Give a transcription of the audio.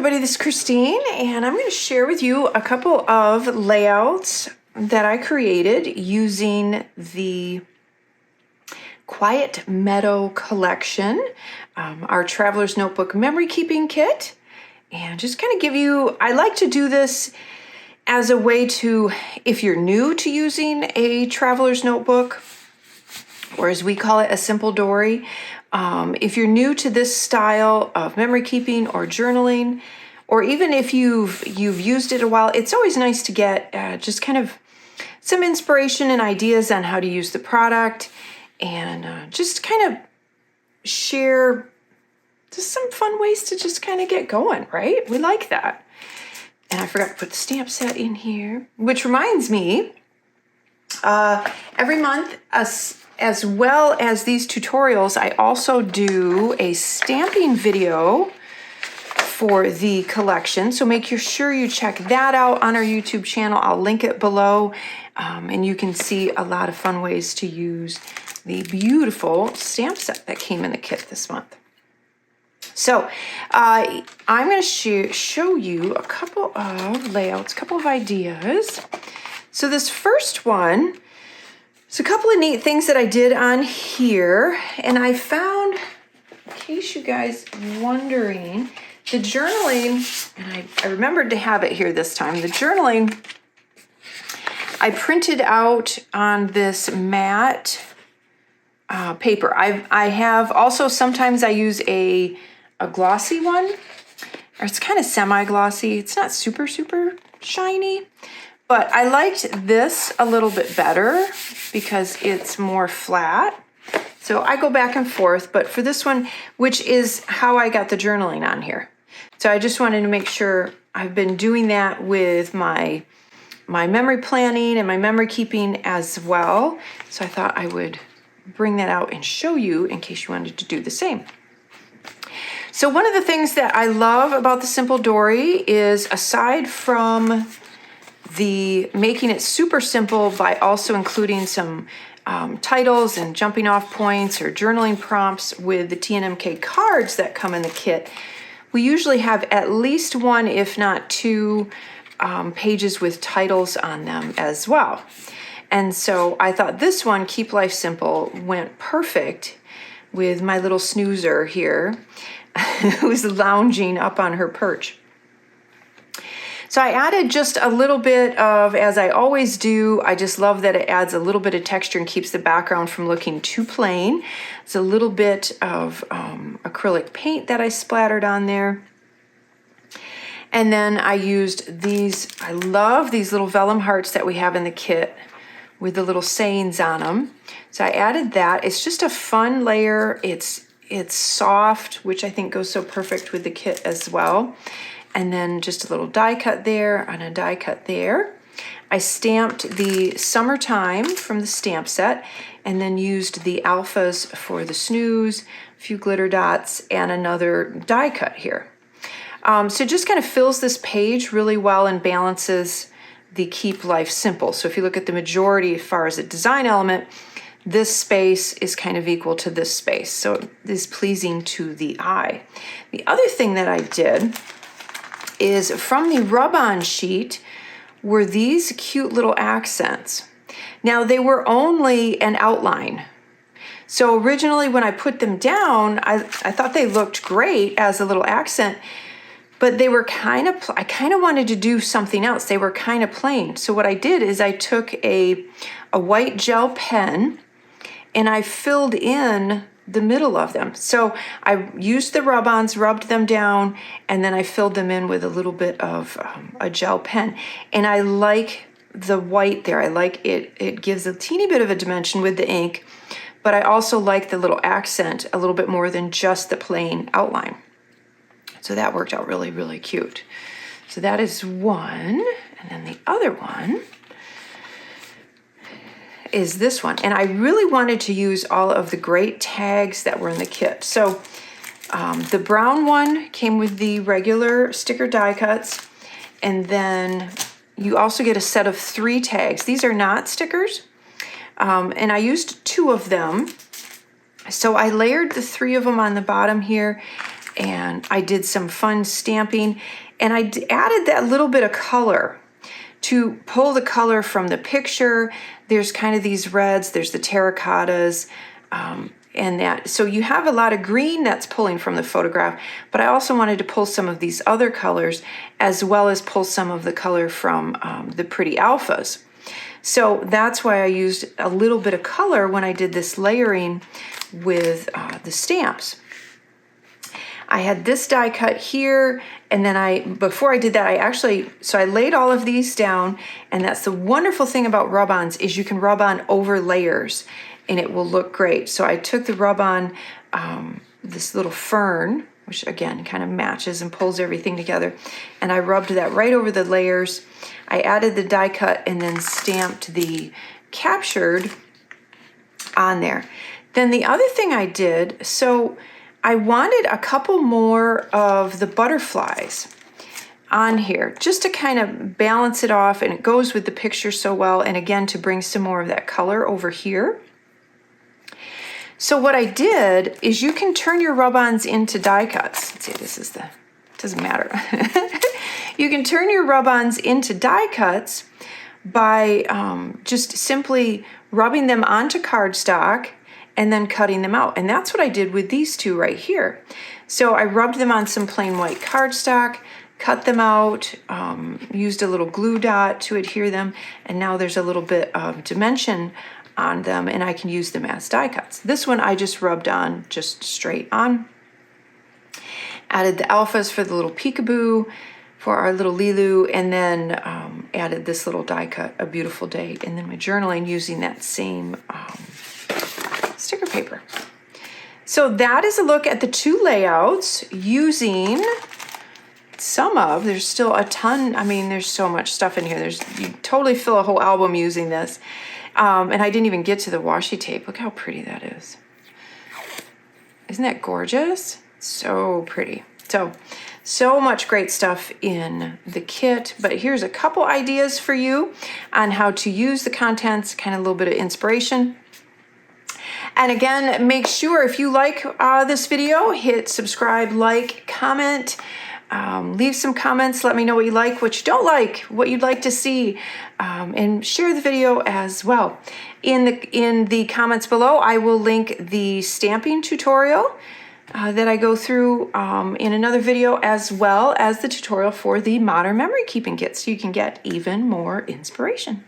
everybody, this is Christine, and I'm going to share with you a couple of layouts that I created using the Quiet Meadow collection, our Traveler's Notebook Memory Keeping Kit, and just kind of give you, I like to do this as a way to, if you're new to using a Traveler's Notebook, or as we call it, a simple dory. If you're new to this style of memory keeping or journaling, or even if you've used it a while, it's always nice to get just kind of some inspiration and ideas on how to use the product, and just kind of share just some fun ways to just kind of get going, right? We like that. And I forgot to put the stamp set in here, which reminds me, every month, as well as these tutorials, I also do a stamping video for the collection. So make sure you check that out on our YouTube channel. I'll link it below, and you can see a lot of fun ways to use the beautiful stamp set that came in the kit this month. So I'm going to show you a couple of layouts, a couple of ideas. So this first one, so a couple of neat things that I did on here, and I found, in case you guys wondering, the journaling, and I remembered to have it here this time, the journaling I printed out on this matte paper. I have also, sometimes I use a glossy one, or it's kind of semi-glossy. It's not super shiny. But I liked this a little bit better because it's more flat. So I go back and forth, but for this one, which is how I got the journaling on here. So I just wanted to make sure I've been doing that with my memory planning and my memory keeping as well. So I thought I would bring that out and show you in case you wanted to do the same. So one of the things that I love about the Simple Dory is, aside from the making it super simple by also including some titles and jumping off points or journaling prompts with the TNMK cards that come in the kit, we usually have at least one, if not two, pages with titles on them as well. And so I thought this one, Keep Life Simple, went perfect with my little snoozer here, who's lounging up on her perch. So I added just a little bit of, as I always do, I just love that it adds a little bit of texture and keeps the background from looking too plain. It's a little bit of acrylic paint that I splattered on there. And then I used these, I love these little vellum hearts that we have in the kit with the little sayings on them. So I added that. It's just a fun layer. It's soft, which I think goes so perfect with the kit as well. And then just a little die cut there and a die cut there. I stamped the Summertime from the stamp set, and then used the alphas for the snooze, a few glitter dots, and another die cut here. So it just kind of fills this page really well and balances the Keep Life Simple. So if you look at the majority as far as a design element, this space is kind of equal to this space. So it is pleasing to the eye. The other thing that I did is, from the rub-on sheet were these cute little accents. Now, they were only an outline. So originally when I put them down, I thought they looked great as a little accent, but they were I kind of wanted to do something else. They were kind of plain. So what I did is I took a white gel pen and I filled in the middle of them. So I used the rub-ons, rubbed them down, and then I filled them in with a little bit of a gel pen. And I like the white there. I like it. It gives a teeny bit of a dimension with the ink, but I also like the little accent a little bit more than just the plain outline. So that worked out really cute. So that is one. And then the other one is this one. And I really wanted to use all of the great tags that were in the kit. So the brown one came with the regular sticker die cuts. And then you also get a set of 3 tags. These are not stickers. And I used 2 of them. So I layered the 3 of them on the bottom here. and I did some fun stamping, and I added that little bit of color to pull the color from the picture. There's kind of these reds, there's the terracottas, and that. So you have a lot of green that's pulling from the photograph, but I also wanted to pull some of these other colors as well as pull some of the color from the pretty alphas. So that's why I used a little bit of color when I did this layering with the stamps. I had this die cut here, and then before I did that, I laid all of these down, and that's the wonderful thing about rub-ons is you can rub on over layers and it will look great. So I took the rub-on, this little fern, which again kind of matches and pulls everything together, and I rubbed that right over the layers. I added the die cut and then stamped the captured on there. Then the other thing I did, so I wanted a couple more of the butterflies on here just to kind of balance it off, and it goes with the picture so well, and again to bring some more of that color over here. So what I did is you can turn your rub-ons into die cuts. Let's see, doesn't matter. You can turn your rub-ons into die cuts by just simply rubbing them onto cardstock and then cutting them out. And that's what I did with these two right here. So I rubbed them on some plain white cardstock, cut them out, used a little glue dot to adhere them, and now there's a little bit of dimension on them, and I can use them as die cuts. This one I just rubbed on just straight on. Added the alphas for the little peekaboo, for our little Lilu, and then added this little die cut, A Beautiful Day, and then my journaling using that same sticker paper. So that is a look at the two layouts using there's still a ton, I mean, there's so much stuff in here. You totally fill a whole album using this. And I didn't even get to the washi tape. Look how pretty that is. Isn't that gorgeous? So pretty. So much great stuff in the kit, but here's a couple ideas for you on how to use the contents, kind of a little bit of inspiration. And again, make sure if you like this video, hit subscribe, like, comment, leave some comments. Let me know what you like, what you don't like, what you'd like to see, and share the video as well. In the comments below, I will link the stamping tutorial that I go through in another video, as well as the tutorial for the Modern Memory Keeping Kit, so you can get even more inspiration.